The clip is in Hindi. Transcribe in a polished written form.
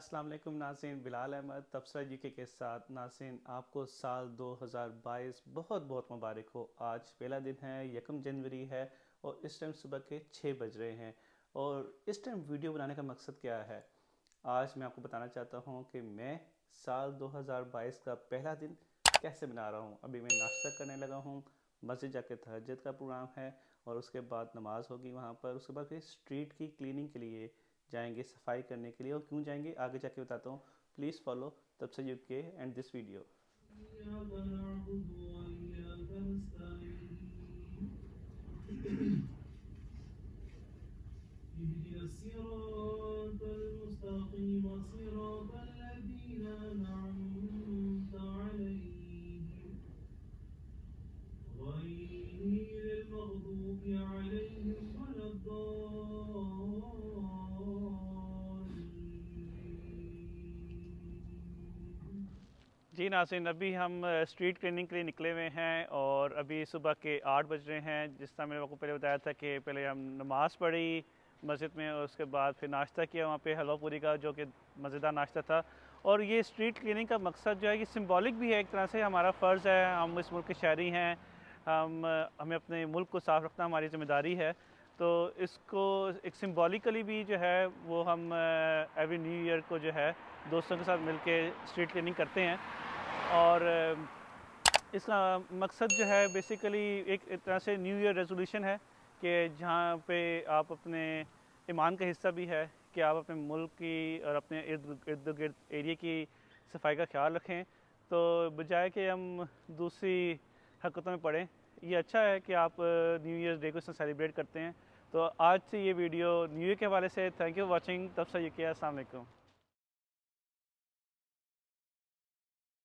अस्सलाम वालेकुम नाज़रीन, बिलाल अहमद तबसरा जी के साथ। नाज़रीन, आपको साल 2022 बहुत बहुत मुबारक हो। आज पहला दिन है, 1 जनवरी है और इस टाइम सुबह के 6 बज रहे हैं। और इस टाइम वीडियो बनाने का मकसद क्या है, आज मैं आपको बताना चाहता हूँ कि मैं साल 2022 का पहला दिन कैसे बना रहा हूँ। अभी मैं नाश्ता करने लगा हूँ, मस्जिद जाके तहज्जुद का प्रोग्राम है और उसके बाद नमाज़ होगी वहाँ पर। उसके बाद फिर स्ट्रीट की क्लीनिंग के लिए जाएंगे, सफाई करने के लिए। और क्यों जाएंगे आगे जाके बताता हूँ। प्लीज़ फॉलो तब से यूके एंड दिस वीडियो। जी नाज़रीन, अभी हम स्ट्रीट क्लीनिंग के लिए निकले हुए हैं और अभी सुबह के 8 बज रहे हैं। जिस तरह मैंने आपको पहले बताया था कि पहले हम नमाज़ पढ़ी मस्जिद में और उसके बाद फिर नाश्ता किया वहाँ पे हलवा पूरी का, जो कि मज़ेदार नाश्ता था। और ये स्ट्रीट क्लीनिंग का मकसद जो है कि सिंबॉलिक भी है, एक तरह से हमारा फ़र्ज़ है। हम इस मुल्क के शहरी हैं, हमें अपने मुल्क को साफ़ रखना हमारी ज़िम्मेदारी है। तो इसको एक सिंबॉलिकली भी जो है वो हम एवरी न्यू ईयर को जो है दोस्तों के साथ मिलके स्ट्रीट क्लीनिंग करते हैं। और इसका मकसद जो है बेसिकली एक तरह से न्यू ईयर रेजोल्यूशन है कि जहाँ पे आप अपने ईमान का हिस्सा भी है कि आप अपने मुल्क की और अपने इर्द गिर्द एरिया की सफाई का ख्याल रखें। तो बजाय कि हम दूसरी हरकतों में पड़ें, ये अच्छा है कि आप न्यू ईयर्स डे को इसमें सेलिब्रेट करते हैं। तो आज से ये वीडियो न्यू ईयर के हवाले से। Thank you for watching. तब से ये किया। अस्सलाम वालेकुम।